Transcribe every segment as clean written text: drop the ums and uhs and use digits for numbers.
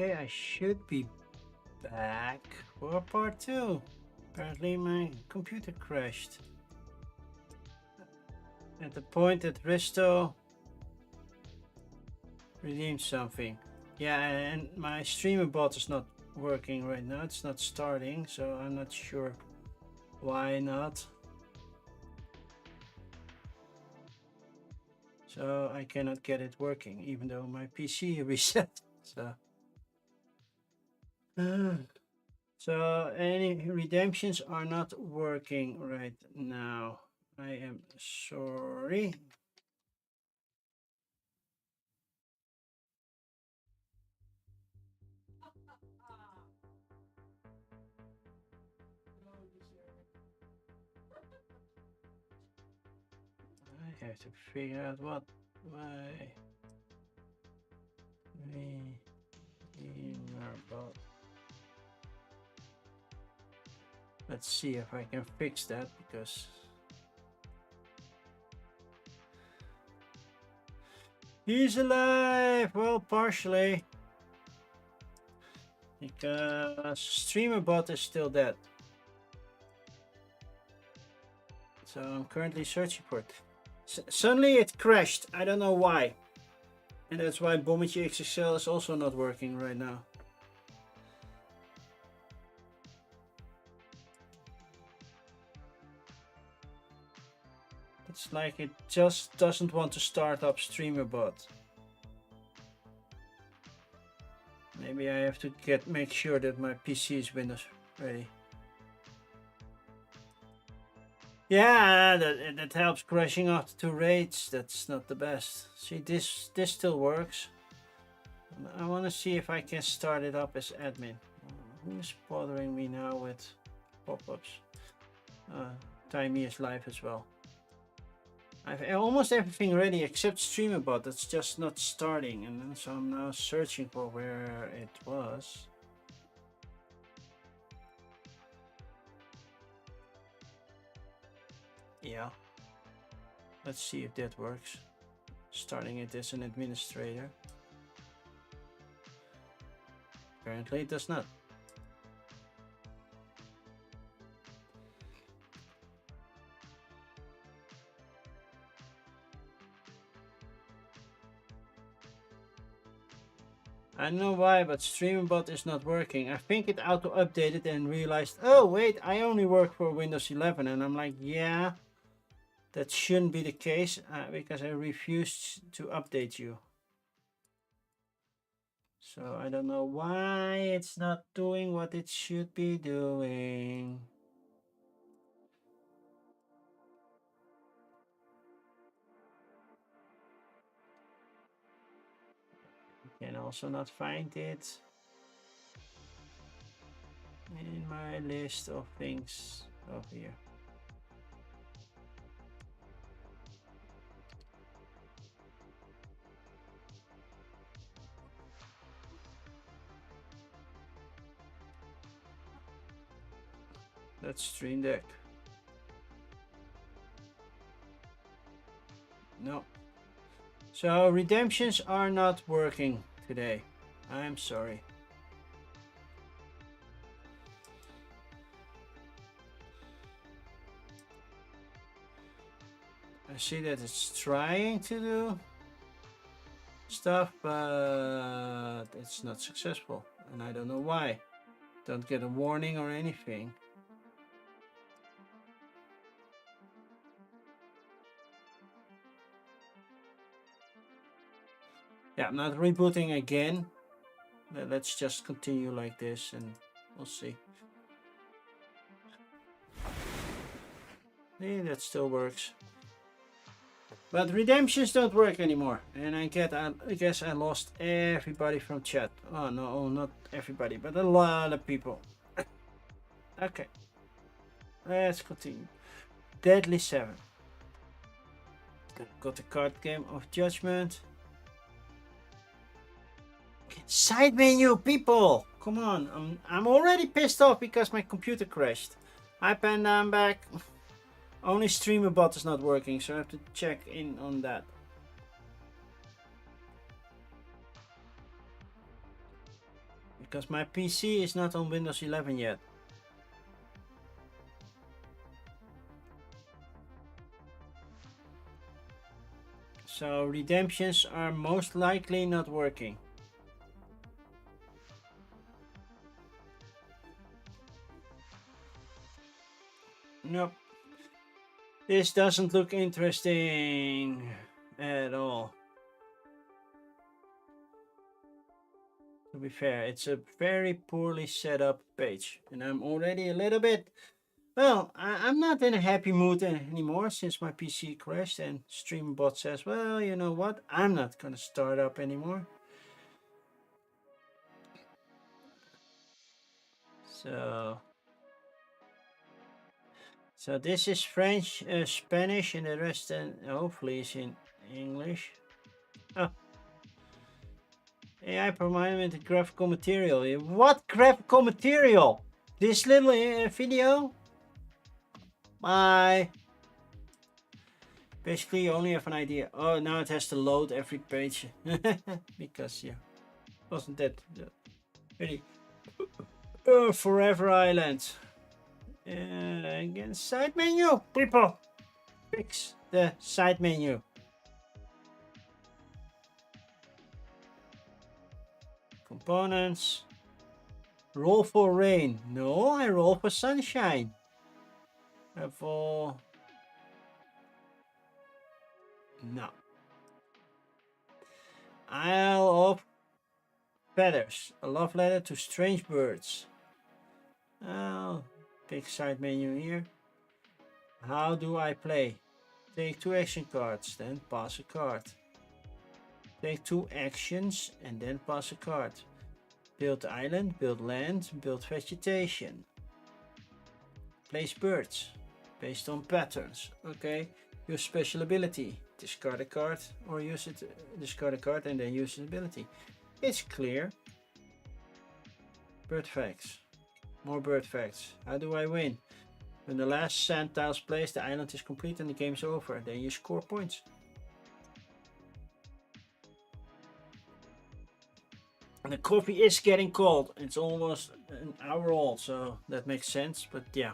Okay, I should be back for part 2. Apparently my computer crashed. At the point that Risto redeemed something. Yeah, and my streamer bot is not working right now. It's not starting, so I'm not sure why not. So I cannot get it working, even though my PC reset. So any redemptions are not working right now. I am sorry. I have to figure out what my bot. Let's see if I can fix that, because he's alive. Well, partially, because streamer bot is still dead. So I'm currently searching for it. Suddenly it crashed. I don't know why. And that's why Bommetje XXL is also not working right now. It's like it just doesn't want to start up StreamerBot. Maybe I have to make sure that my PC is Windows ready. Yeah, that helps. Crashing off the 2 raids, that's not the best. See, this still works. I want to see if I can start it up as admin. Who's bothering me now with pop-ups? Timey is live as well. I have almost everything ready except StreamerBot. That's just not starting, and so I'm now searching for where it was. Yeah. Let's see if that works. Starting it as an administrator. Apparently it does not. I don't know why, but StreamerBot is not working. I think it auto-updated and realized, oh wait, I only work for Windows 11. And I'm like, yeah, that shouldn't be the case, because I refused to update you. So I don't know why it's not doing what it should be doing. Can also not find it in my list of things over here. That's Stream Deck. No. So redemptions are not working today. I'm sorry. I see that it's trying to do stuff, but it's not successful. And I don't know why. Don't get a warning or anything. Yeah, I'm not rebooting again. Let's just continue like this and we'll see. Yeah, that still works. But redemptions don't work anymore. And I guess I lost everybody from chat. Oh no, not everybody, but a lot of people. Okay. Let's continue. Deadly 7. Got the card game of judgment. Side menu, people! Come on, I'm already pissed off because my computer crashed. Hi Panda, I'm back. Only StreamerBot is not working, so I have to check in on that. because my PC is not on Windows 11 yet. So redemptions are most likely not working. Nope. This doesn't look interesting at all. To be fair, it's a very poorly set up page, and I'm already a little bit, well, I'm not in a happy mood anymore since my PC crashed and Streambot says, well, you know what, I'm not gonna start up anymore. So this is French, Spanish, and the rest hopefully is in English. Oh. AI provided with graphical material. What graphical material? This little video? Bye. Basically, you only have an idea. Oh, now it has to load every page. Because, yeah. Wasn't that really... Forever Island. Again, side menu. People, fix the side menu. Components. Roll for rain. No, I roll for sunshine. For... No. Isle of Feathers. A love letter to strange birds. Oh, big side menu here. How do I play? Take 2 action cards, then pass a card. Take 2 actions and then pass a card. Build island, build land, build vegetation. Place birds based on patterns. Okay, use special ability. Discard a card or use it. Discard a card and then use its ability. It's clear. Bird facts. More bird facts. How do I win? When the last sand tile is placed, the island is complete and the game's over. Then you score points. And the coffee is getting cold. It's almost an hour old, so that makes sense. But yeah.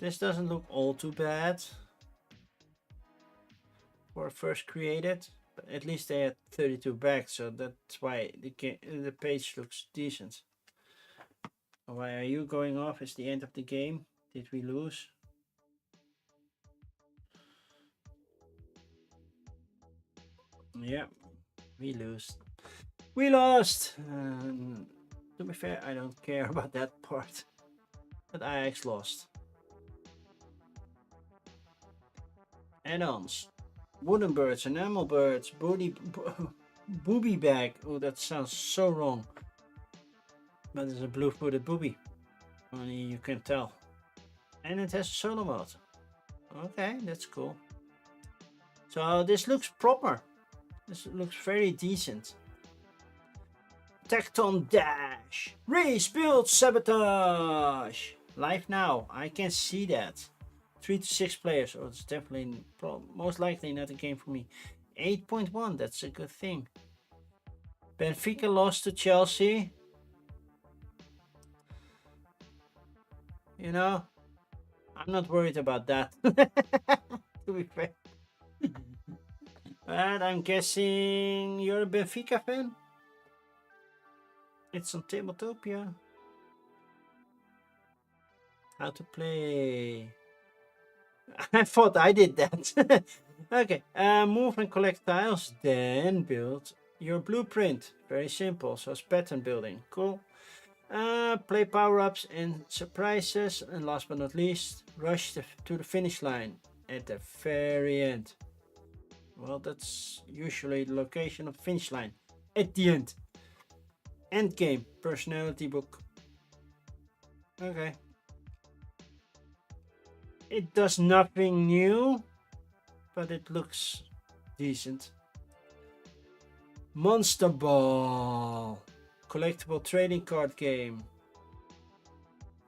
This doesn't look all too bad for first created. But at least they had 32 bags, so that's why the page looks decent. Why are you going off? It's the end of the game. Did we lose? Yeah, we lose. We lost! To be fair, I don't care about that part. But Ajax lost. Add-ons. Wooden birds, enamel birds, booby bag. Oh, that sounds so wrong. But it's a blue-footed booby. Only you can tell. And it has a solo mode. Okay, that's cool. So this looks proper. This looks very decent. Tecton Dash. Race, build, sabotage. Live now. I can see that. 3 to 6 players. Oh, it's definitely, most likely not a game for me. 8.1. That's a good thing. Benfica lost to Chelsea. You know, I'm not worried about that. To be fair. But I'm guessing you're a Benfica fan? It's on Tabletopia. How to play. I thought I did that. Okay, move and collect tiles, then build your blueprint. Very simple, so it's pattern building. Cool. Play power-ups and surprises, and last but not least, rush to the finish line at the very end. Well, that's usually the location of finish line. At the end. End game. Personality book. Okay. It does nothing new, but it looks decent. Monster Ball. Collectible trading card game.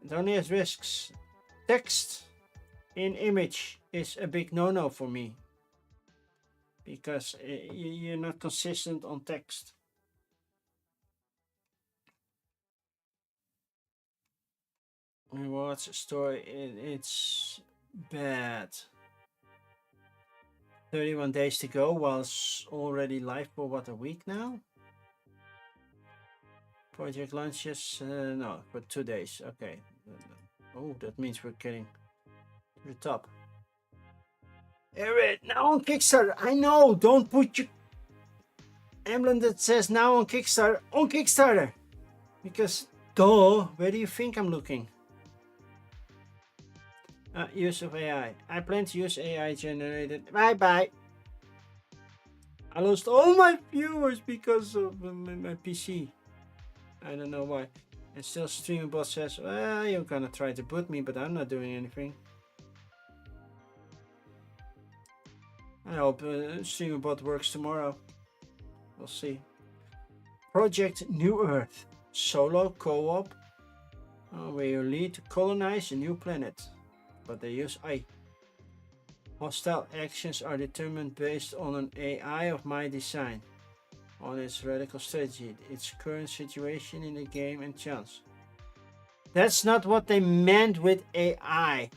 It only has risks. Text in image is a big no-no for me. because you're not consistent on text. And what's the story? It's bad. 31 days to go, while it's already live for what, a week now? Project launches, no, for 2 days. Okay. Oh, that means we're getting to the top. Eric, now on Kickstarter. I know, don't put your emblem that says now on Kickstarter on Kickstarter. Because, duh, where do you think I'm looking? Use of AI. I plan to use AI generated. Bye bye. I lost all my viewers because of my PC. I don't know why. And still StreamerBot says, well, you're gonna try to boot me, but I'm not doing anything. I hope StreamerBot works tomorrow. We'll see. Project New Earth. Solo co-op. Where you lead to colonize a new planet. But they use AI. Hostile actions are determined based on an AI of my design. On its radical strategy, its current situation in the game and chance. That's not what they meant with AI.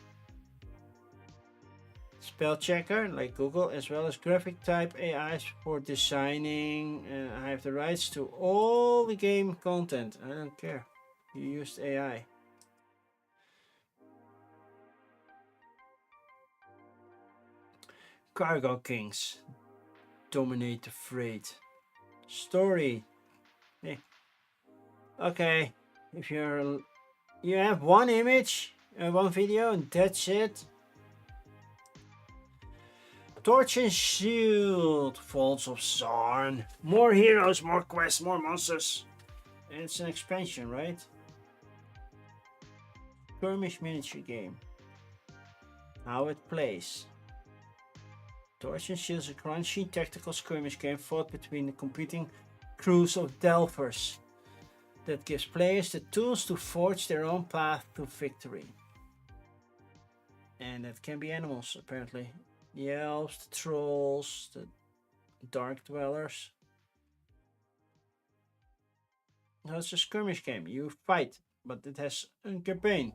Spell checker, like Google, as well as graphic type AIs for designing. I have the rights to all the game content. I don't care. You used AI. Cargo Kings dominate the freight. Story. Hey. Okay, if you have one image, one video, and that's it. Torch and Shield, Falls of Zarn. More heroes, more quests, more monsters. And it's an expansion, right? Skirmish miniature game. How it plays. Torch and Shield is a crunchy tactical skirmish game fought between the competing crews of Delvers that gives players the tools to forge their own path to victory. And that can be animals, apparently. The elves, the trolls, the dark dwellers. No, it's a skirmish game. You fight, but it has a campaign.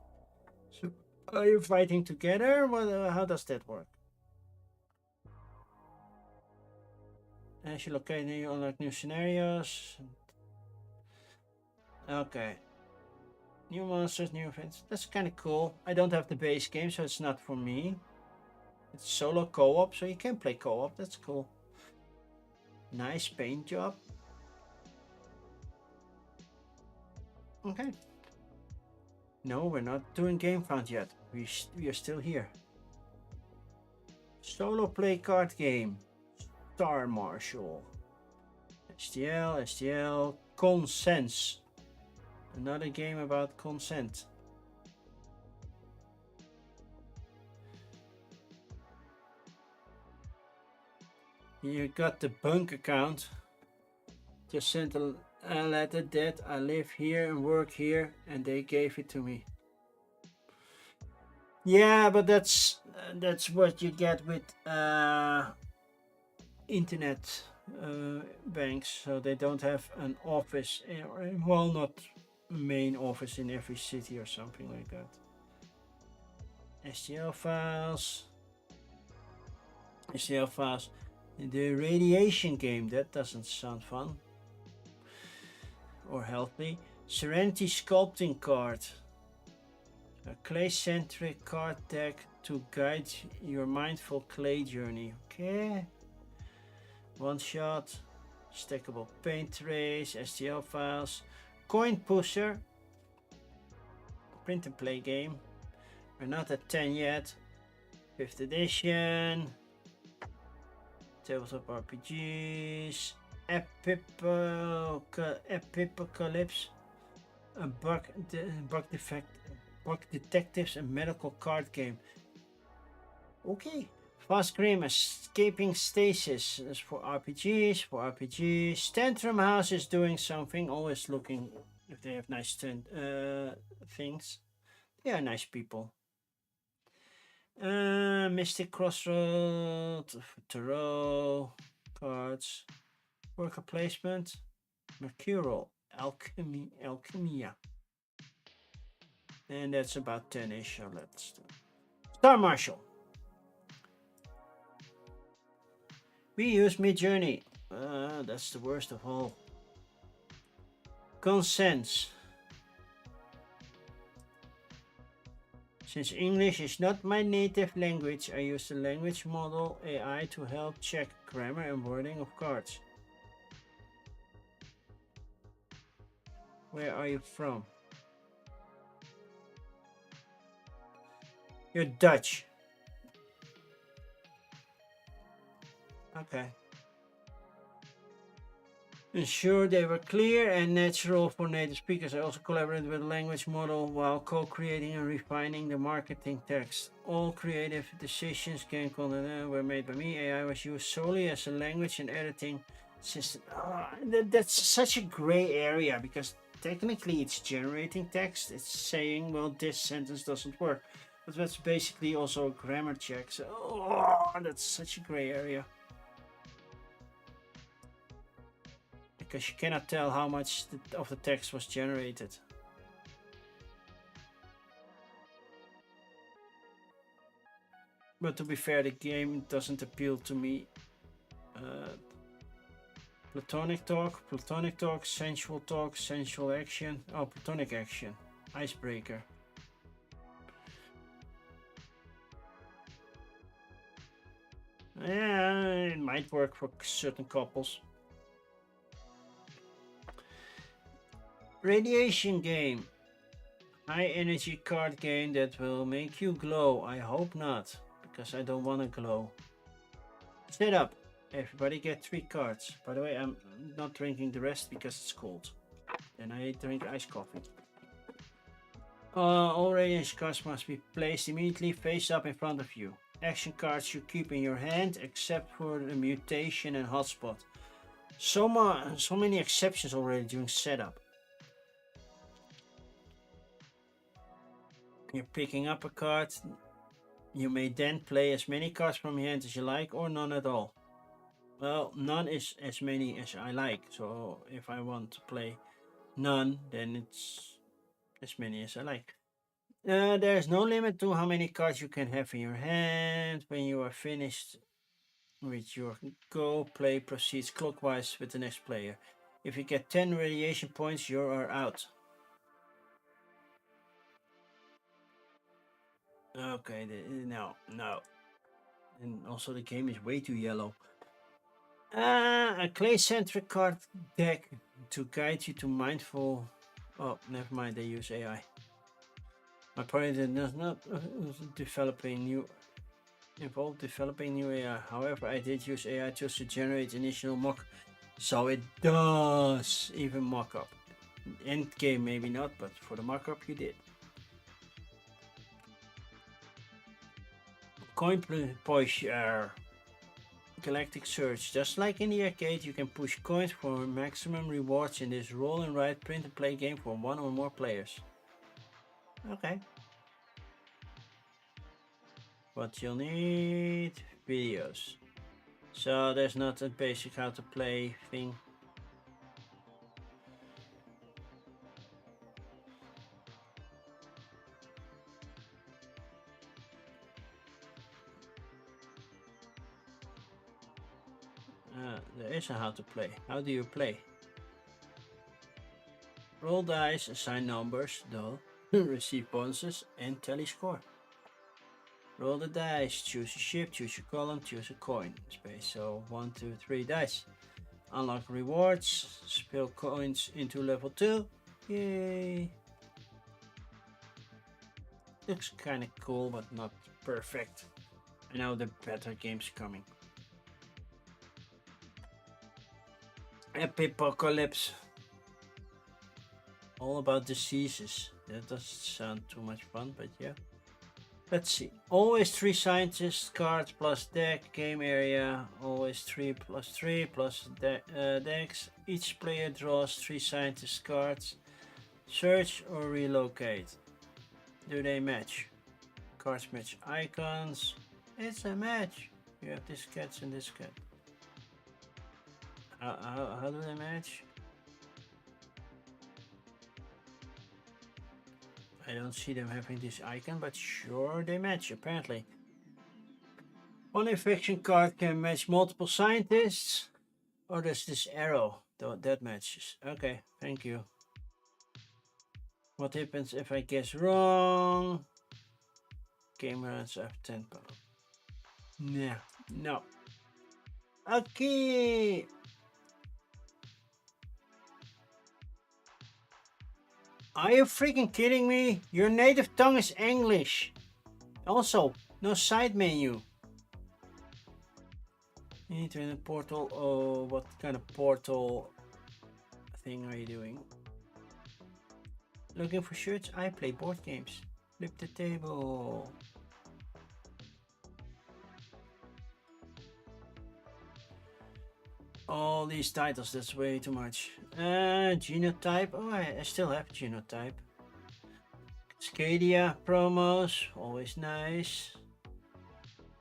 So, are you fighting together? How does that work? As you locate, you unlock new scenarios. Okay. New monsters, new events. That's kind of cool. I don't have the base game, so it's not for me. It's solo co-op, so you can play co-op. That's cool. Nice paint job. Okay. No, we're not doing GameFound yet. We are still here. Solo play card game. Star Marshal. STL, Consens. Another game about consent. You got the bunk account. Just sent a letter that I live here and work here, and they gave it to me. Yeah, but that's what you get with internet banks. So they don't have an office, well, not a main office in every city or something like that. STL files. STL files. The radiation game, that doesn't sound fun or healthy. Serenity sculpting card. A clay-centric card deck to guide your mindful clay journey. Okay. One shot. Stackable paint trays. STL files. Coin pusher. Print and play game. We're not at 10 yet. 5th edition. Tabletop RPGs. Epipocalypse. A bug detectives and medical card game. Okay. Fast Cream Escaping Stasis is for RPGs. Tantrum House is doing something. Always looking if they have nice things. They are nice people. Mystic Crossroad, Tarot, cards, worker placement, Mercurial, Alchemia. And that's about 10-ish, so let's do. Star Marshal. We use Midjourney. That's the worst of all. Consents. Since English is not my native language, I use the language model AI to help check grammar and wording of cards. Where are you from? You're Dutch. Okay. Ensure they were clear and natural for native speakers. I also collaborated with a language model while co-creating and refining the marketing text. All creative decisions were made by me. AI was used solely as a language and editing system. That's such a gray area because technically it's generating text. It's saying, well, this sentence doesn't work. But that's basically also a grammar check. So, that's such a gray area. Because you cannot tell how much of the text was generated. But to be fair, the game doesn't appeal to me. Platonic talk, sensual action. Oh, platonic action. Icebreaker. Yeah, it might work for certain couples. Radiation game. High energy card game that will make you glow. I hope not, because I don't want to glow. Setup. Everybody get 3 cards. By the way, I'm not drinking the rest because it's cold. And I drink iced coffee. All radiation cards must be placed immediately face up in front of you. Action cards you keep in your hand, except for the mutation and hotspot. So many exceptions already during setup. You're picking up a card. You may then play as many cards from your hand as you like, or none at all. Well, none is as many as I like. So if I want to play none, then it's as many as I like. There's no limit to how many cards you can have in your hand. When you are finished with your go, play proceeds clockwise with the next player. If you get 10 radiation points, you are out. Okay, no. And also the game is way too yellow. A clay-centric card deck to guide you to mindful... Oh, never mind, they use AI. My project does not involve developing new AI. However, I did use AI tools to generate initial mock. So it does even mock-up. End game maybe not, but for the mock-up you did. Coin push Galactic Search. Just like in the arcade, you can push coins for maximum rewards in this roll and write print and play game for 1 or more players. Okay. What you'll need, videos. So there's not a basic how to play thing. There is a how to play. How do you play? Roll dice, assign numbers, though, receive bonuses, and tally score. Roll the dice, choose a ship, choose a column, choose a coin space. So 1, 2, 3 dice. Unlock rewards, spill coins into level 2. Yay! Looks kinda cool, but not perfect. I know the better games coming. Epipocalypse. All about diseases. That doesn't sound too much fun, but yeah. Let's see. Always 3 scientists cards plus deck, game area. Always 3 plus 3 plus decks. Each player draws 3 scientist cards. Search or relocate. Do they match? cards match icons. It's a match. You have this cat and this cat. How do they match? I don't see them having this icon, but sure they match apparently. One infection card can match multiple scientists. Oh, there's this arrow. That matches. Okay, thank you. What happens if I guess wrong? Game runs after 10 pounds. Nah, no. Okay. Are you freaking kidding me? Your native tongue is English. Also, no side menu. You need to in a portal. Oh, what kind of portal thing are you doing? Looking for shirts? I play board games. Flip the table. All these titles, that's way too much. Genotype. Oh, I still have Genotype. Scadia promos, always nice.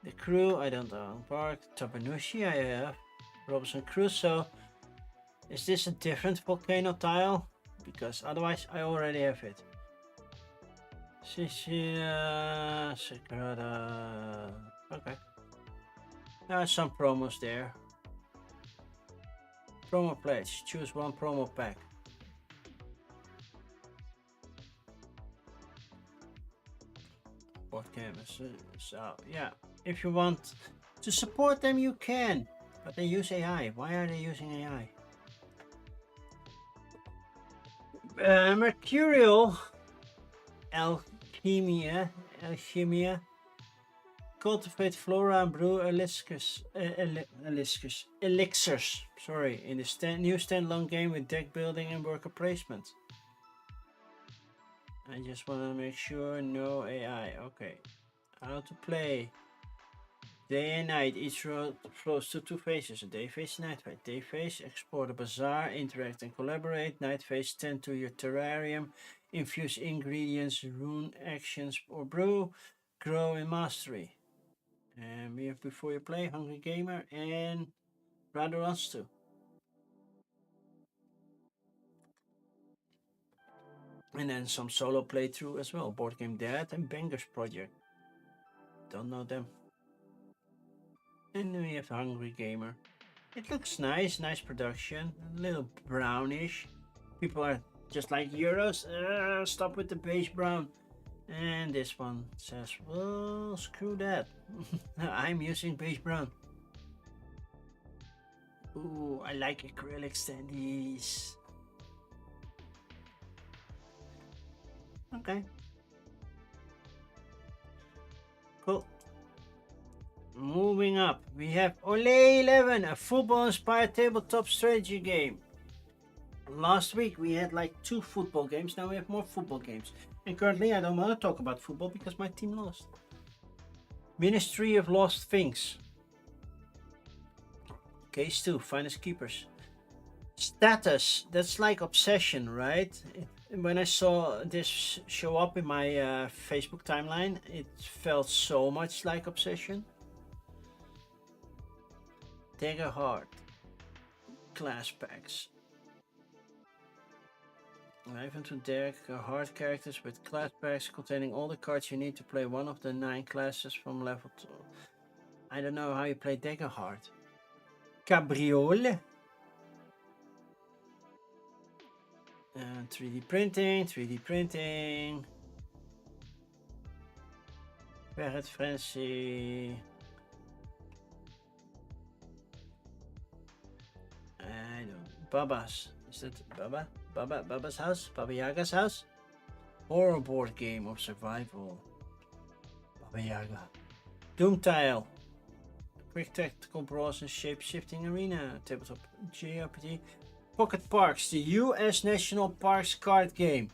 The Crew, I don't own. Park. Tabanushi, I have. Robinson Crusoe. Is this a different volcano tile? Because otherwise I already have it. Sicilia, Sagrada. Okay. There are some promos there. Promo pledge. Choose one promo pack. Board games. So yeah, if you want to support them, you can. But they use AI. Why are they using AI? Mercurial Alchemia. Cultivate flora and brew elixirs. Sorry, in the new standalone game with deck building and worker placement. I just want to make sure no AI. Okay, how to play? Day and night. Each road flows to two phases. A day phase, night phase. Day phase, explore the bazaar, interact and collaborate. Night phase, tend to your terrarium, infuse ingredients, rune actions or brew, grow in mastery. And we have Before You Play, Hungry Gamer, and Rather Wants To. And then some solo playthrough as well. Board Game Dad and Bangers Project. Don't know them. And then we have Hungry Gamer. It looks nice, nice production. A little brownish. People are just like Euros. Stop with the beige brown. And this one says, well, screw that. I'm using beige brown. Ooh, I like acrylic standees. Okay. Cool. Moving up, we have Ole 11, a football-inspired tabletop strategy game. Last week we had like 2 football games, now we have more football games. And currently I don't want to talk about football because my team lost. Ministry of Lost Things. Case 2, Finest Keepers. Status, that's like Obsession, right? When I saw this show up in my Facebook timeline, it felt so much like Obsession. Dagger Heart. Class packs. Even to Dagger Heart characters with class packs containing all the cards you need to play one of the 9 classes from level 2. I don't know how you play Dagger Heart. Cabriole. 3D printing. Ferret Frenzy. I don't. Baba's. Is that Baba? Baba's house? Baba Yaga's house? Horror board game of survival. Baba Yaga. Doom Tile. Quick tactical brawls and shape-shifting arena. Tabletop JRPG. Pocket Parks, the US National Parks card game.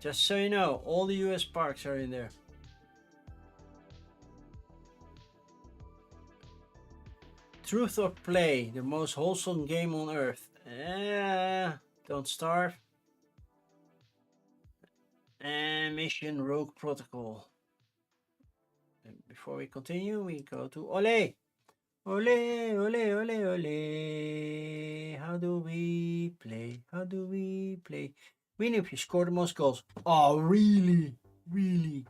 Just so you know, all the US parks are in there. Truth or Play, the most wholesome game on earth. Don't starve. And mission Rogue Protocol. And before we continue, we go to Ole. Ole, ole, ole, ole. How do we play? How do we play? Win if you score the most goals. Oh, really? Really?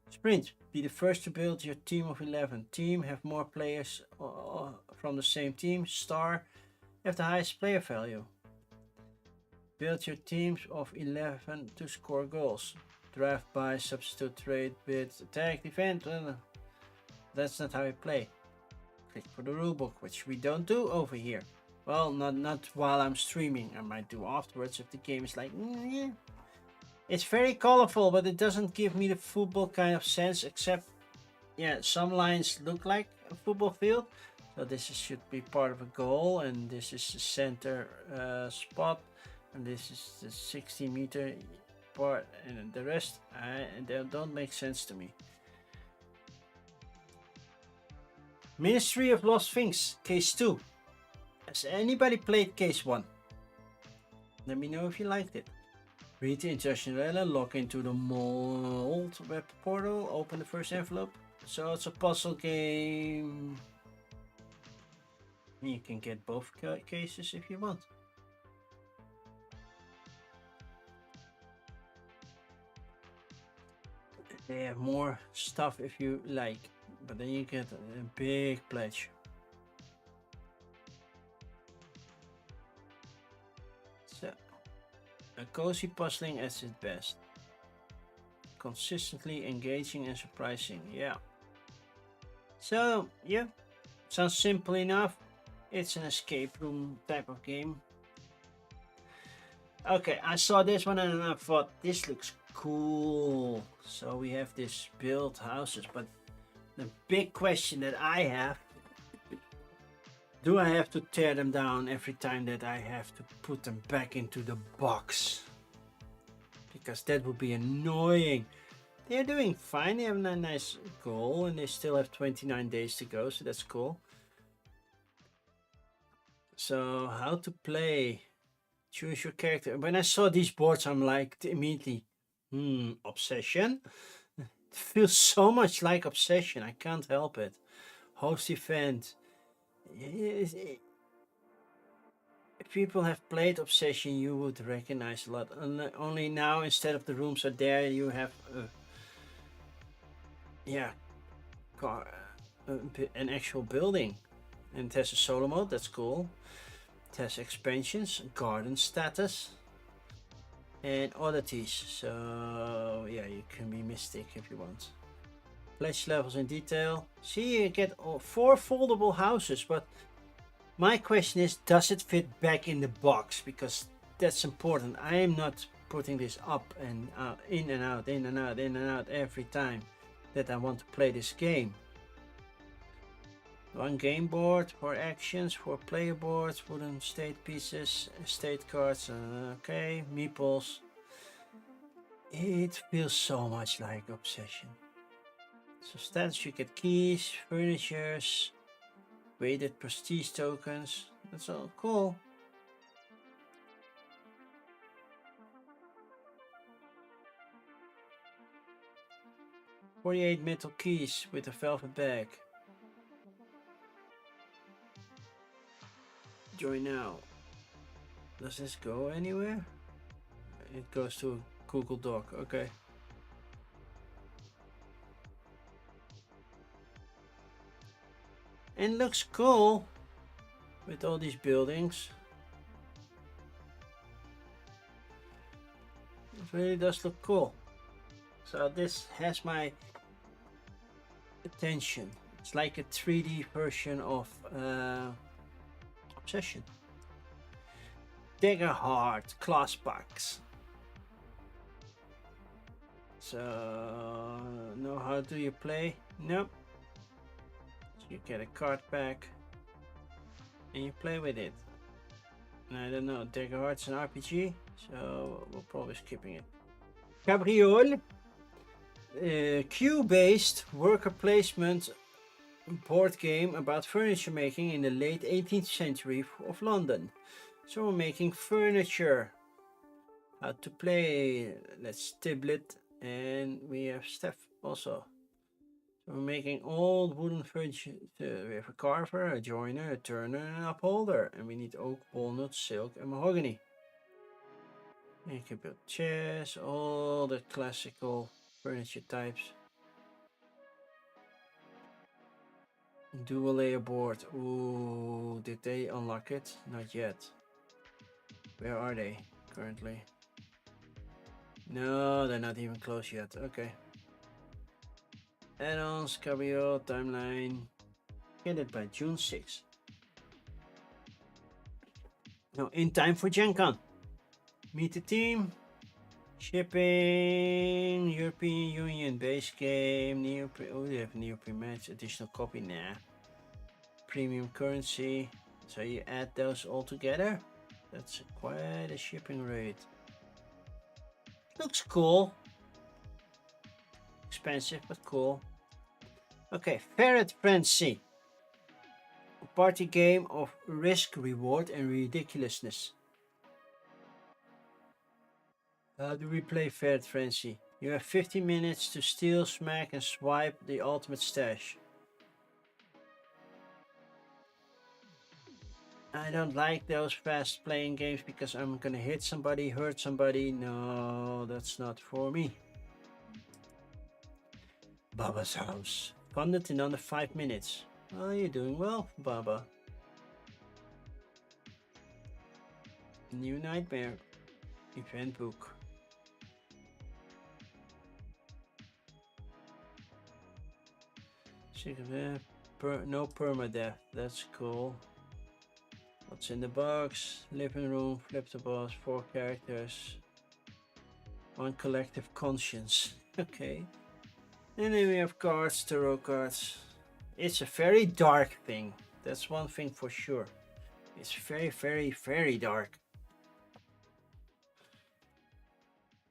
Sprint. Be the first to build your team of 11. Team have more players from the same team. Star have the highest player value. Build your teams of 11 to score goals. Draft, buy, substitute, trade, bid, attack, defend. That's not how we play. Click for the rulebook, which we don't do over here. Well, not while I'm streaming. I might do afterwards if the game is like, yeah. It's very colorful, but it doesn't give me the football kind of sense, except, yeah, some lines look like a football field. So this should be part of a goal, and this is the center spot, and this is the 60-meter part, and the rest they don't make sense to me. Ministry of Lost Things, Case 2. Has anybody played Case 1? Let me know if you liked it. Read the instruction, log into the mold web portal, open the first envelope. So it's a puzzle game. You can get both cases if you want. They have more stuff if you like, but then you get a big pledge. So, a cozy puzzling at its best. Consistently engaging and surprising, yeah. So, yeah, sounds simple enough. It's an escape room type of game. Okay, I saw this one and I thought this looks cool. So we have this built houses, but the big question that I have, do I have to tear them down every time that I have to put them back into the box? Because that would be annoying. They're doing fine, they have a nice goal and they still have 29 days to go, so that's cool. So how to play? Choose your character. When I saw these boards, I'm like immediately, Obsession? It feels so much like Obsession, I can't help it. Host event. If people have played Obsession, you would recognize a lot. Only now, instead of the rooms are there, you have an actual building. And it has a solo mode, that's cool. It has expansions, garden status, and oddities. So yeah, you can be Mystic if you want. Pledge levels in detail. See, you get 4 foldable houses, but my question is, does it fit back in the box? Because that's important. I am not putting this up and out, in and out, in and out, in and out every time that I want to play this game. 1 game board, 4 actions, 4 player boards, wooden state pieces, state cards, okay, meeples. It feels so much like Obsession. So stats, you get keys, furnitures, weighted prestige tokens. That's all cool. $48 metal keys with a velvet bag. Join now. Does this go anywhere? It goes to a Google Doc, okay. And looks cool with all these buildings. It really does look cool. So this has my attention. It's like a 3D version of Obsession. Dagger Heart class packs. So know how do you play? Nope. So you get a card pack and you play with it. And I don't know, Dagger Heart's an RPG, so we're probably skipping it. Cabriole, queue-based worker placement board game about furniture making in the late 18th century of London. So we're making furniture. How to play. Let's Tiblet, and we have Steph also. So we're making old wooden furniture. We have a carver, a joiner, a turner, and an upholder. And we need oak, walnut, silk, and mahogany. And you can build chairs, all the classical furniture types. Dual layer board. Ooh, did they unlock it? Not yet. Where are they currently? No, they're not even close yet. Okay. Add-ons, Cabrio, timeline. Get it by June 6th. Now, in time for Gen Con. Meet the team. Shipping, European Union base game, they have Neo pre-match, additional copy, nah. Premium currency, so you add those all together. That's quite a shipping rate. Looks cool. Expensive, but cool. Okay, Ferret Frenzy. A party game of risk, reward, and ridiculousness. How do we play Ferret Frenzy? You have 15 minutes to steal, smack, and swipe the ultimate stash. I don't like those fast playing games because I'm gonna hit somebody, hurt somebody. No, that's not for me. Baba's house. Funded in under 5 minutes. Oh, you're doing well, Baba. New Nightmare. Event book. No permadeath. That's cool. What's in the box? Living room, flip the boss, 4 characters. 1 collective conscience. Okay. And then we have cards, tarot cards. It's a very dark thing. That's one thing for sure. It's very, very, very dark.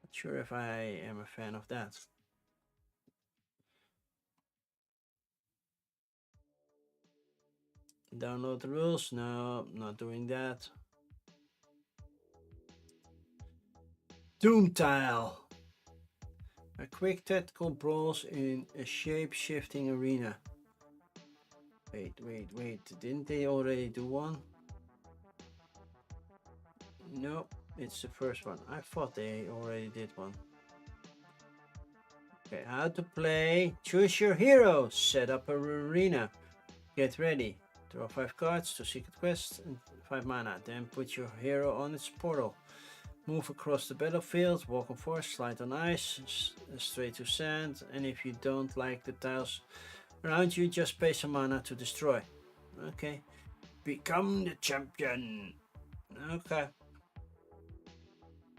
Not sure if I am a fan of that. Download the rules? No, not doing that. Doom Tile. A quick tactical brawls in a shape-shifting arena. Wait. Didn't they already do one? No, it's the first one. I thought they already did one. Okay, how to play. Choose your hero. Set up an arena. Get ready. Draw 5 cards to secret quests and 5 mana. Then put your hero on its portal. Move across the battlefield, walk on forest, slide on ice, straight to sand, and if you don't like the tiles around you, just pay some mana to destroy. Okay. Become the champion. Okay.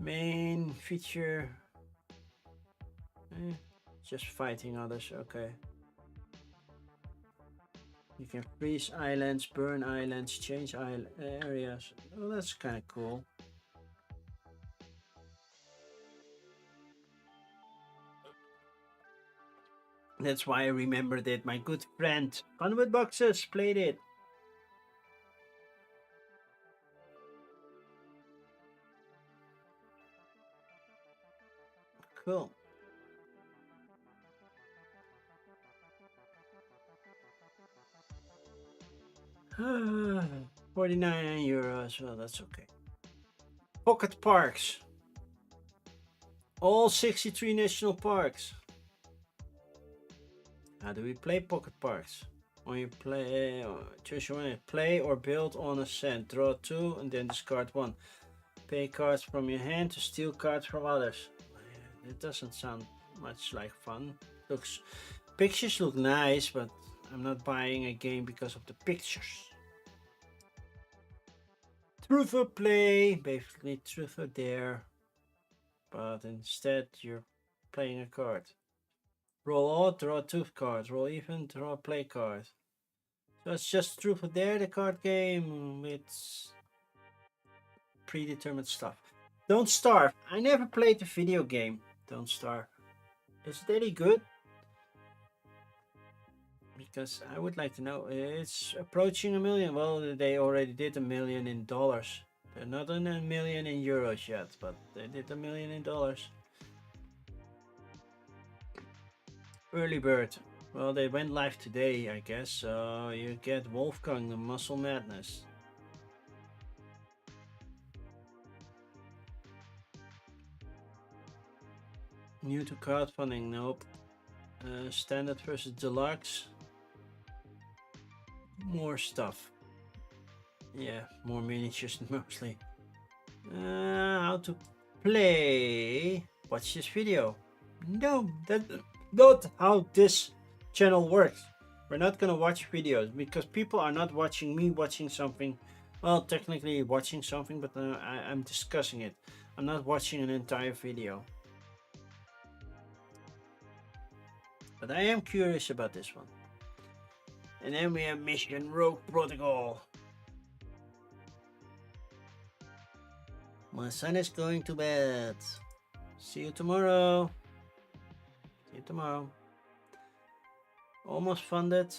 Main feature. Just fighting others, okay. You can freeze islands, burn islands, change areas. Oh, that's kind of cool. That's why I remembered it. My good friend Fun with Boxes played it. Cool. €49. Well, that's okay. Pocket parks. All 63 national parks. How do we play pocket parks? When you play, choose your one. Play or build on a sand. Draw 2 and then discard 1. Pay cards from your hand to steal cards from others. It doesn't sound much like fun. Pictures look nice, but I'm not buying a game because of the pictures. Truth or play, basically truth or dare, but instead you're playing a card. Roll odd, draw 2 cards. Roll even, draw a play card. So it's just truth or dare, the card game with predetermined stuff. Don't Starve. I never played the video game. Don't Starve. Is it any good? Because I would like to know. It's approaching $1 million. Well, they already did $1 million in dollars. They're not in a million in euros yet, but they did $1 million in dollars. Early bird. Well, they went live today, I guess. So you get Wolfgang, the Muscle Madness. New to crowdfunding, nope. Standard versus deluxe. More stuff. Yeah, more miniatures mostly. How to play? Watch this video. No, that's not how this channel works. We're not gonna watch videos because people are not watching me watching something. Well, technically watching something, but I'm discussing it. I'm not watching an entire video. But I am curious about this one. And then we have Mission Rogue Protocol. My son is going to bed. See you tomorrow. See you tomorrow. Almost funded.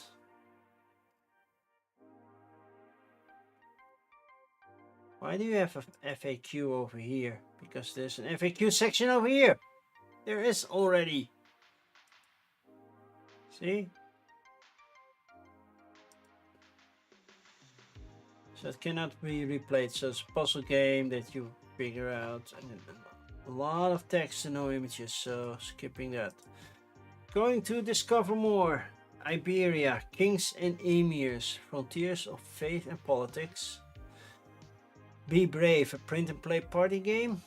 Why do you have a FAQ over here? Because there's an FAQ section over here. There is already. See? So it cannot be replayed. So it's a puzzle game that you figure out. And a lot of text and no images. So skipping that. Going to discover more. Iberia, Kings and Emirs, Frontiers of Faith and Politics. Be Brave, a print and play party game.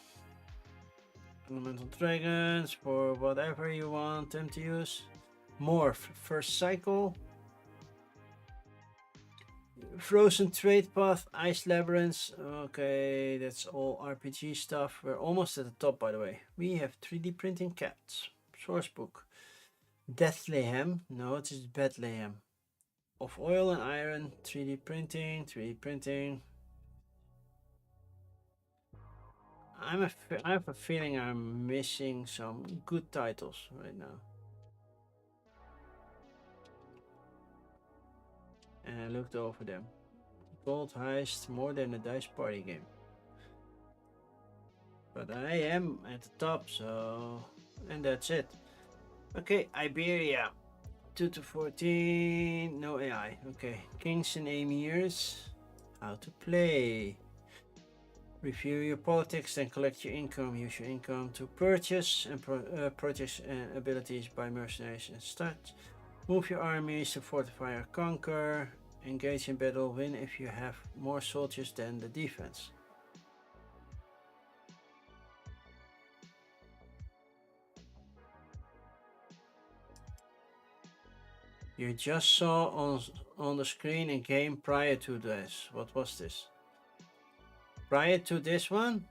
Elemental Dragons, for whatever you want them to use. Morph, First Cycle. Frozen Trade Path, Ice Labyrinths. Okay, that's all RPG stuff. We're almost at the top, by the way. We have 3D printing cats. Sourcebook. Bethlehem. No, it is Bethlehem. Of oil and iron. 3D printing. 3D printing. I have a feeling I'm missing some good titles right now. And I looked over them. Gold Heist, more than a dice party game. But I am at the top, so... And that's it. Okay, Iberia. 2 to 14, no AI. Okay, Kings and Emirs. How to play. Review your politics, then collect your income. Use your income to purchase and projects and abilities by mercenaries and stats. Move your armies to fortify or conquer. Engage in battle, win if you have more soldiers than the defense. You just saw on the screen a game prior to this. What was this? Prior to this one?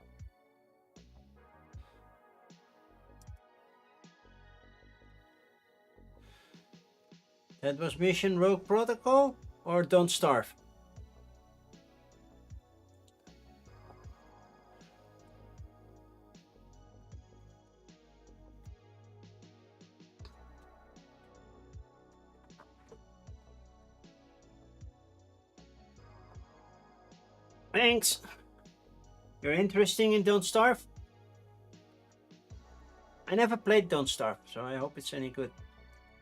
That was Mission Rogue Protocol or Don't Starve? Thanks. You're interested in Don't Starve? I never played Don't Starve, so I hope it's any good.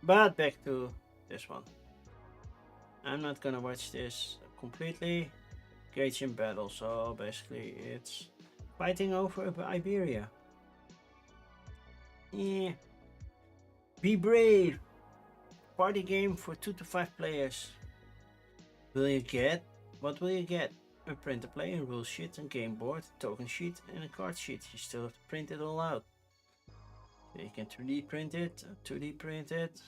But back to this one. I'm not gonna watch this completely. Engage in battle, so basically it's fighting over Iberia. Yeah. Be Brave. Party game for 2 to 5 players. Will you get? What will you get? A printer player, rule sheet, a game board, a token sheet, and a card sheet. You still have to print it all out. So you can 3D print it, 2D print it.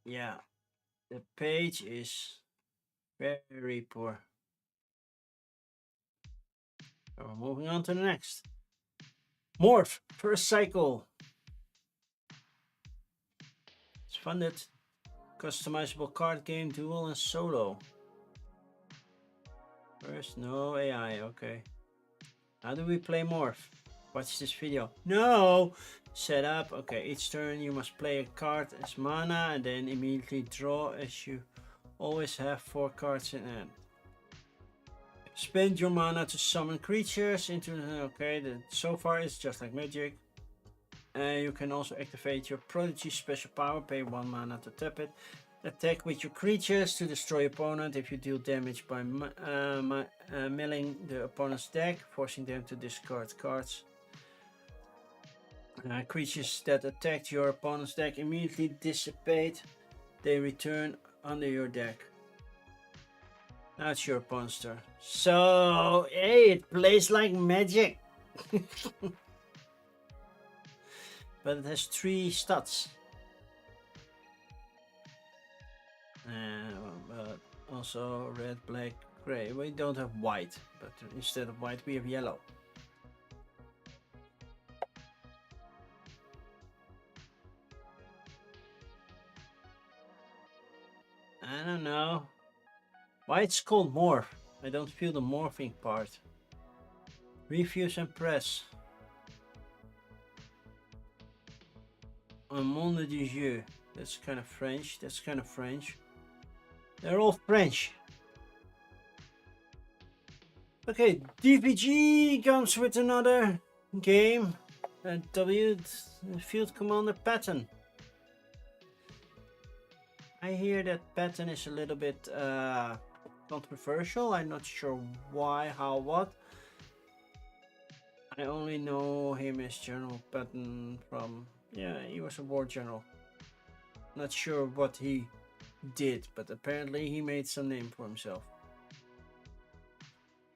Yeah, the page is very poor. So we're moving on to the next. Morph, First Cycle. It's funded. Customizable card game, duel and solo. First, no AI, okay. How do we play Morph? Watch this video. No! Set up. Okay, each turn you must play a card as mana and then immediately draw, as you always have 4 cards in hand. Spend your mana to summon creatures into. Okay, so far it's just like magic. You can also activate your Prodigy special power. Pay 1 mana to tap it. Attack with your creatures to destroy opponent if you deal damage by milling the opponent's deck, forcing them to discard cards. Creatures that attacked your opponent's deck immediately dissipate. They return under your deck. Now it's your opponent's turn. So, hey, it plays like magic. But it has 3 stats. But also red, black, gray. We don't have white, but instead of white we have yellow. I don't know. Why it's called morph? I don't feel the morphing part. Refuse and press. Un monde du jeu. That's kind of French. That's kind of French. They're all French. Okay, DPG comes with another game. W Field Commander pattern. I hear that pattern is a little bit controversial. I'm not sure why, how, what. I only know him as General Patton from, yeah, he was a war general. Not sure what he did, but apparently he made some name for himself.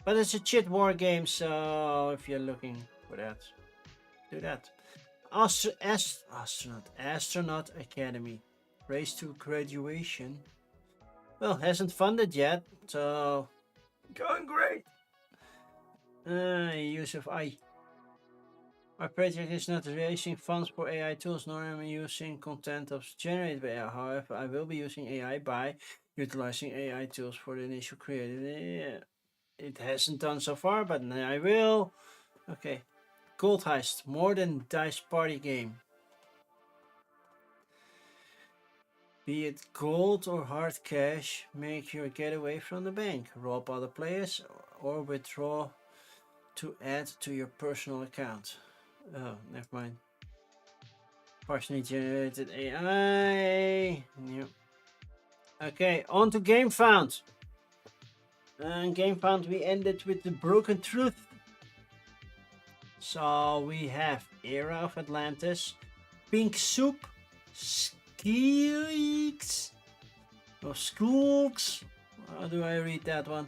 But it's a chit war game, so if you're looking for that, do that. Astronaut Academy. Race to graduation. Well, hasn't funded yet, so going great. Use of AI. My project is not raising funds for AI tools, nor am I using content of generated by AI. However, I will be using AI by utilizing AI tools for the initial creative. It hasn't done so far, but I will. Okay. Gold Heist, more than dice party game. Be it gold or hard cash, make your getaway from the bank, rob other players, or withdraw to add to your personal account. Oh, never mind. Partially generated AI. Yep. Okay, on to Game Found. And Game Found, we ended with the Broken Truth. So we have Era of Atlantis, Pink Soup, Skeeks, or Skulks. How do I read that one?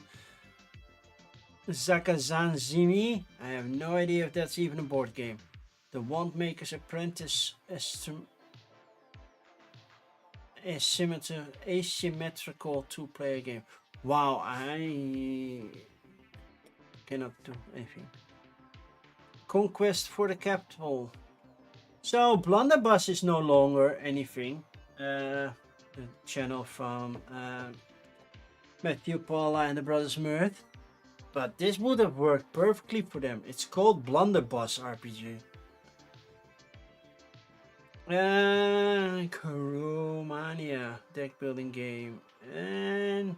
Zakazanzimi. I have no idea if that's even a board game. The Wandmaker's Apprentice asymmetrical 2-player game. Wow, I cannot do anything. Conquest for the Capital. So Blunderbuss is no longer anything. The channel from Matthew, Paula and the Brothers Mirth. But this would have worked perfectly for them. It's called Blunderbuss RPG. Coromania deck building game. And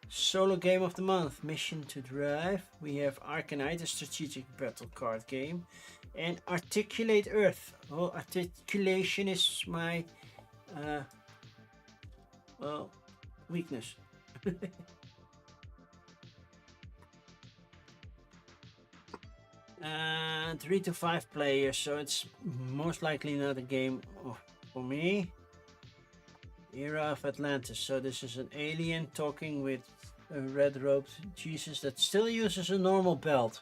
solo game of the month, Mission to Drive. We have Arcanite, a strategic battle card game. And Articulate Earth. Well, articulation is my well, weakness. 3 to 5 players, so it's most likely not a game for me. Era of Atlantis. So this is an alien talking with a red-robed Jesus that still uses a normal belt.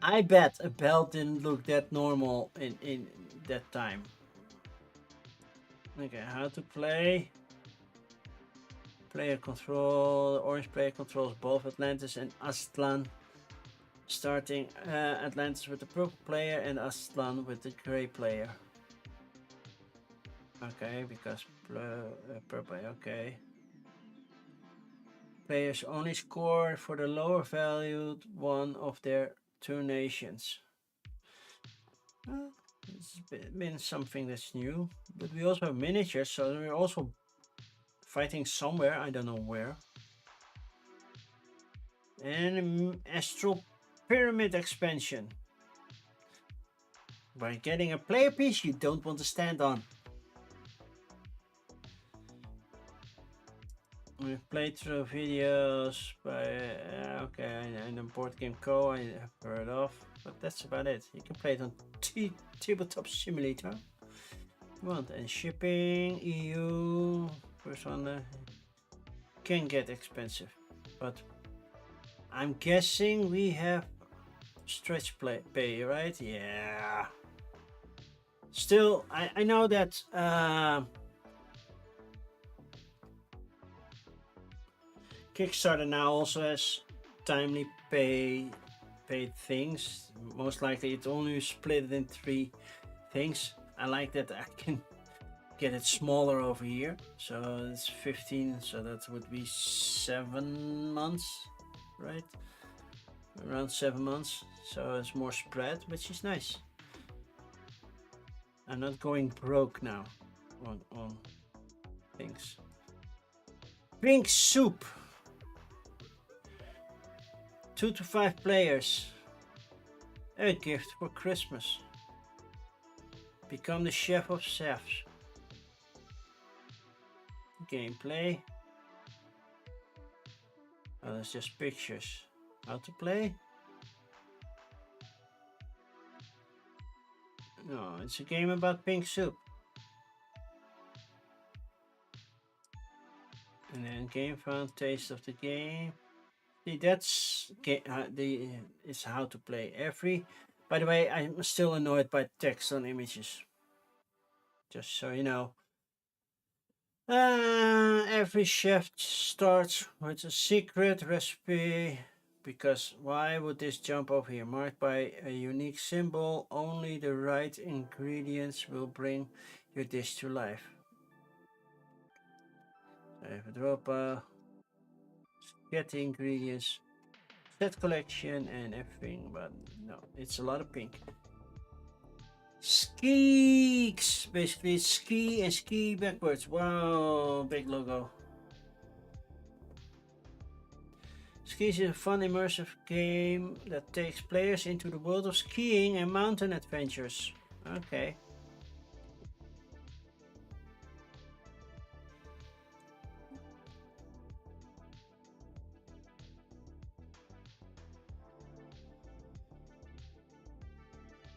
I bet a belt didn't look that normal in that time. Okay, how to play. Player control. The orange player controls both Atlantis and Aztlan. Starting Atlantis with the purple player and Aztlan with the gray player. Okay, because purple, okay. Players only score for the lower valued one of their 2 nations. It's been something that's new, but we also have miniatures, so we're also fighting somewhere, I don't know where. And Astral Pyramid expansion. By getting a player piece you don't want to stand on. With playthrough videos by okay, I know Board Game Co. I have heard of, but that's about it. You can play it on Tabletop Simulator. You want and shipping EU first one can get expensive, but I'm guessing we have stretch pay, right? Yeah. Still, I know that. Kickstarter now also has timely paid things. Most likely it's only split in 3 things. I like that I can get it smaller over here. So it's 15, so that would be 7 months, right? Around 7 months. So it's more spread, which is nice. I'm not going broke now on things. Pink Soup. 2 to 5 players. A gift for Christmas. Become the chef of chefs. Gameplay. Oh, that's just pictures. How to play? No, it's a game about pink soup. And then game found, taste of the game. See, that's it's how to play every. By the way, I'm still annoyed by text on images. Just so you know. Every chef starts with a secret recipe. Because why would this jump over here? Marked by a unique symbol. Only the right ingredients will bring your dish to life. I have a draw pile. Get the ingredients. Set collection and everything. But no, it's a lot of pink. Skeeks! Basically it's ski and ski backwards. Wow, big logo. Skis is a fun immersive game that takes players into the world of skiing and mountain adventures. Okay.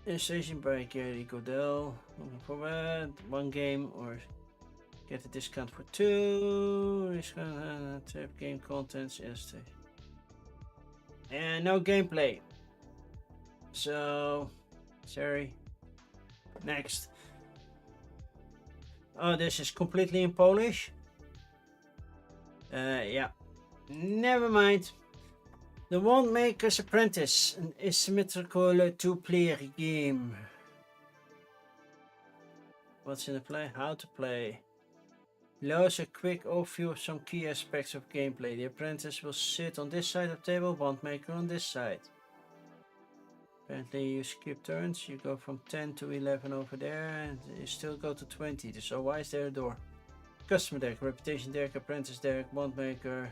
Illustration by Gary Godel. Looking forward. 1 game or get a discount for 2. Discount game contents illustration. And no gameplay. So, sorry. Next. Oh, this is completely in Polish. Yeah. Never mind. The Wand Maker's Apprentice, an asymmetrical 2-player game. What's in the play? How to play. Below is a quick overview of some key aspects of gameplay. The apprentice will sit on this side of the table, Wand Maker on this side. Apparently you skip turns, you go from 10 to 11 over there, and you still go to 20. So why is there a door? Customer deck, reputation deck, apprentice deck, Wand Maker.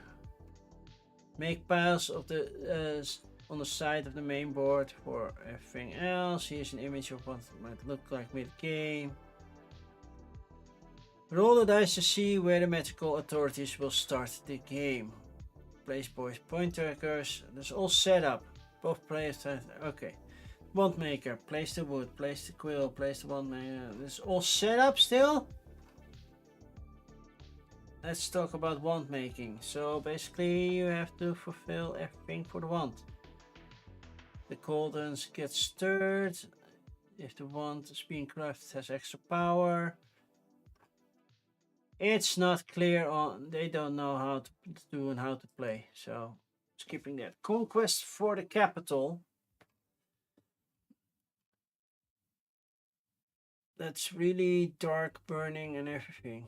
Make piles of the on the side of the main board for everything else. Here's an image of what it might look like mid-game. Roll the dice to see where the magical authorities will start the game. Place boys point trackers. That's all set up. Both players. Okay. Wand Maker. Place the wood. Place the quill. Place the wand maker. This is all set up still. Let's talk about wand making. So basically you have to fulfill everything for the wand. The cauldrons get stirred. If the wand is being crafted, it has extra power. It's not clear on, they don't know how to do and how to play. So skipping that. Conquest for the capital. That's really dark burning and everything.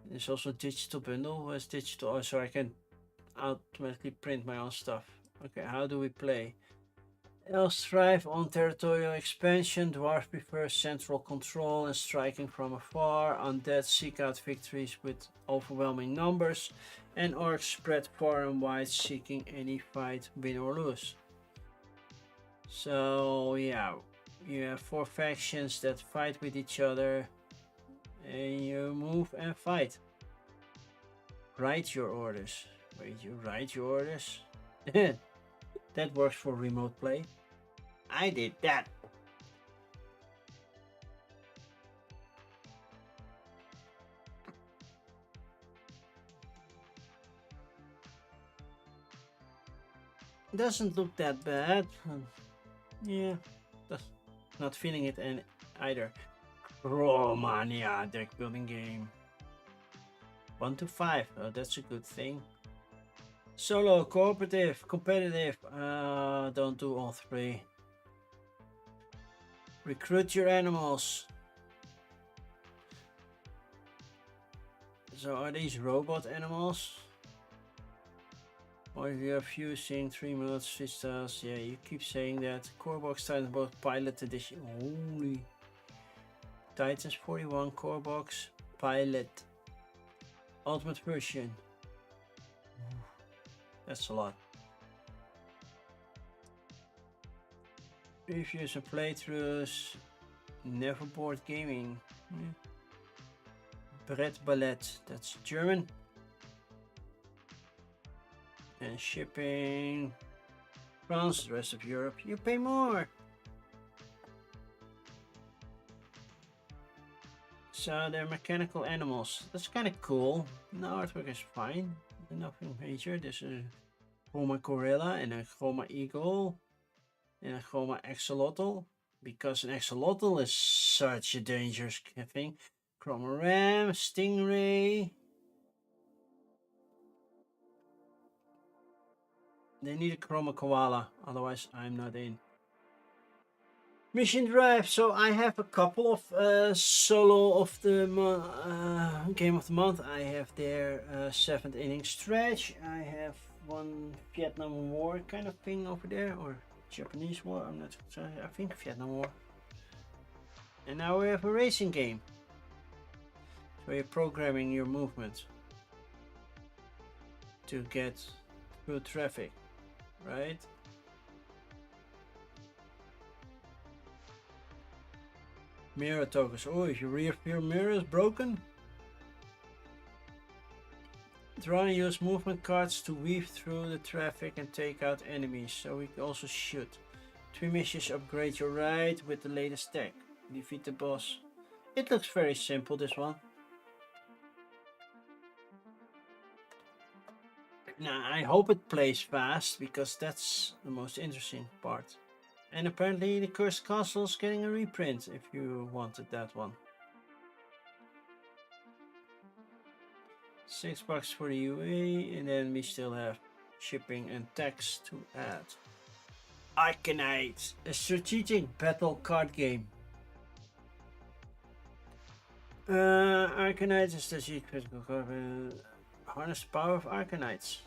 There's also a digital bundle. Where's digital? Oh, so I can automatically print my own stuff. Okay, how do we play? Elves thrive on territorial expansion, dwarves prefer central control and striking from afar, undead seek out victories with overwhelming numbers, and orcs spread far and wide seeking any fight, win or lose. So yeah, you have 4 factions that fight with each other, and you move and fight. Write your orders. Wait, you write your orders? That works for remote play. I did that. Doesn't look that bad. Yeah, not feeling it either. Romania deck building game. 1 to 5. Oh, that's a good thing. Solo, cooperative, competitive. Don't do all 3. Recruit your animals. So are these robot animals? Or if you are fusing 3 modes, vistas, yeah, you keep saying that. Core box Titans both pilot edition. Holy. Titans 41 core box pilot. Ultimate version. That's a lot. Reviews and playthroughs. Neverboard Gaming. Brett Ballet. That's German. And shipping. France, the rest of Europe. You pay more. So they're mechanical animals. That's kind of cool. The artwork is fine. Nothing major. There's a Chroma Gorilla and a Chroma Eagle and a Chroma Axolotl. Because an axolotl is such a dangerous thing. Chroma Ram, Stingray. They need a Chroma Koala, otherwise I'm not in. Mission Drive. So I have a couple of solo of the game of the month. I have their 7th inning stretch. I have one Vietnam War kind of thing over there, or Japanese War. I'm not sure. I think Vietnam War. And now we have a racing game. So you're programming your movement to get through traffic, right? Mirror tokens. Oh, if your rear view mirror is broken, draw and use movement cards to weave through the traffic and take out enemies. So we can also shoot. 3 missions, upgrade your ride with the latest tech. Defeat the boss. It looks very simple, this one. Now, I hope it plays fast, because that's the most interesting part. And apparently the Cursed Castle is getting a reprint, if you wanted that one. $6 for the UA, and then we still have shipping and tax to add. Arcanite, a strategic battle card game. Arcanite is a strategic critical card. Harness the power of Arcanites.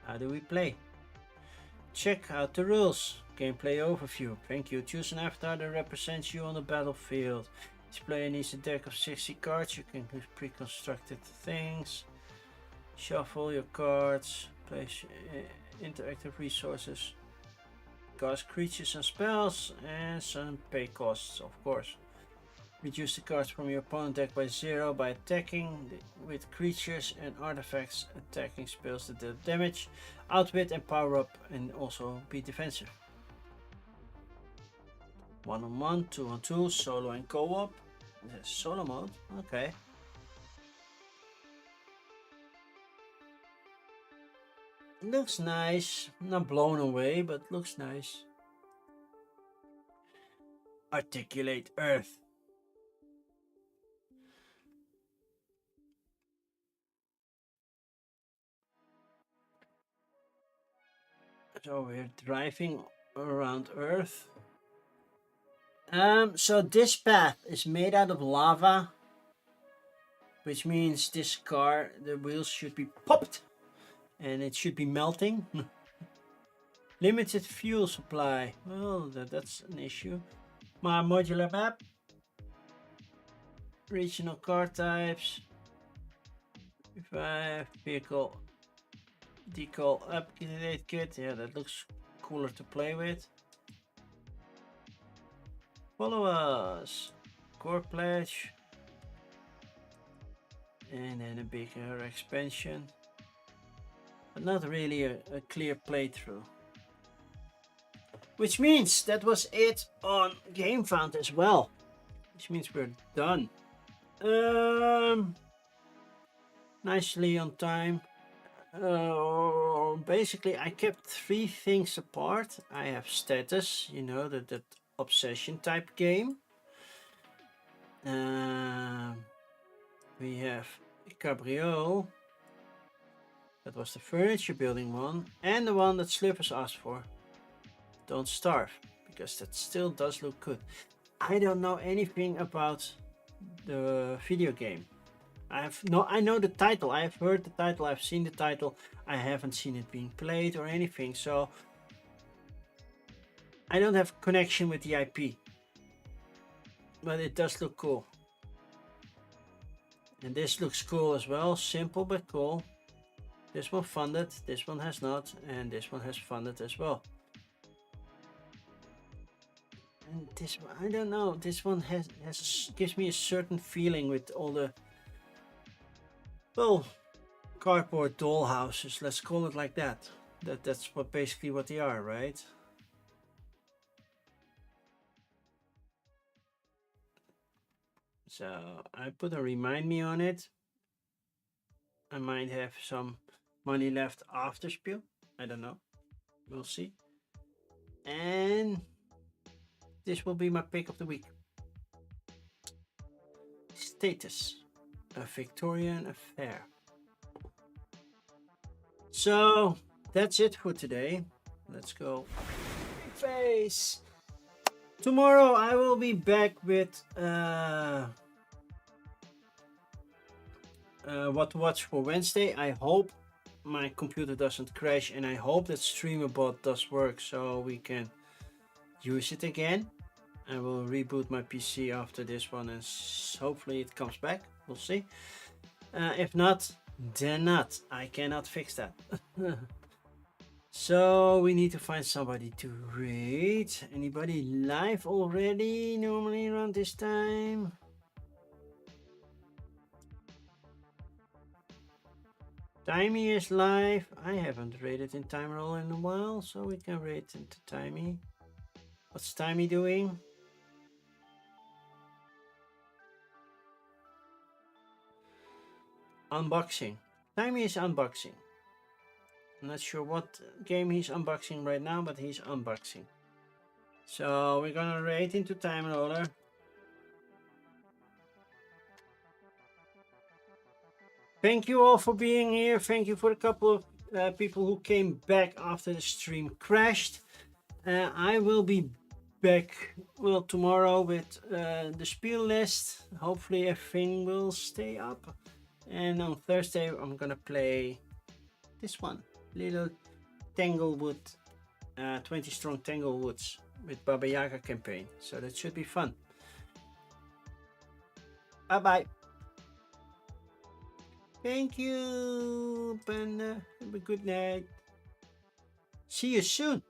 How do we play? Check out the rules. Gameplay overview. Thank you. Choose an avatar that represents you on the battlefield. Each player needs a deck of 60 cards. You can use pre-constructed things. Shuffle your cards. Place interactive resources. Cast creatures and spells. And some pay costs, of course. Reduce the cards from your opponent deck by 0 by attacking with creatures and artifacts. Attacking spells that deal damage. Outwit and power up, and also be defensive. 1-on-1, 2-on-2, solo and co-op. Solo mode, okay. Looks nice. Not blown away, but looks nice. Articulate Earth. So we're driving around Earth. So this path is made out of lava, which means this car, the wheels should be popped and it should be melting. Limited fuel supply. Well, that's an issue. My modular map. Regional car types. If I have vehicle decal upgrade kit, yeah, that looks cooler to play with. Follow us. Core pledge. And then a bigger expansion. But not really a clear playthrough. Which means that was it on GameFound as well. Which means we're done. Nicely on time. Basically, I kept 3 things apart. I have status, you know, that obsession type game. We have Cabrio. That was the furniture building one. And the one that Slivers asked for. Don't Starve. Because that still does look good. I don't know anything about the video game. I know the title. I have heard the title. I've seen the title. I haven't seen it being played or anything. So I don't have connection with the IP. But it does look cool. And this looks cool as well. Simple but cool. This one funded. This one has not. And this one has funded as well. And this one, I don't know. This one gives me a certain feeling with all the, well, cardboard doll houses. Let's call it like that. That's basically what they are, right? So I put a remind me on it. I might have some money left after Spiel. I don't know. We'll see. And this will be my pick of the week. Status. A Victorian affair. So that's it for today. Let's go. Face. Tomorrow I will be back with what to watch for Wednesday. I hope my computer doesn't crash and I hope that StreamerBot does work so we can use it again. I will reboot my PC after this one and hopefully it comes back. We'll see. If not, then not. I cannot fix that. So we need to find somebody to raid. Anybody live already? Normally around this time. Timey is live. I haven't raided in Time Roll in a while, so we can raid into Timey. What's Timey doing? Unboxing. Timey is unboxing. I'm not sure what game he's unboxing right now, but he's unboxing. So we're gonna raid into Time Roller. Thank you all for being here. Thank you for a couple of people who came back after the stream crashed. I will be back, well, tomorrow with the spiel list. Hopefully everything will stay up. And on Thursday I'm gonna play this one, little Tanglewood, 20 strong Tanglewoods with Baba Yaga campaign. So that should be fun. Bye bye. Thank you, Panda. Have a good night. See you soon.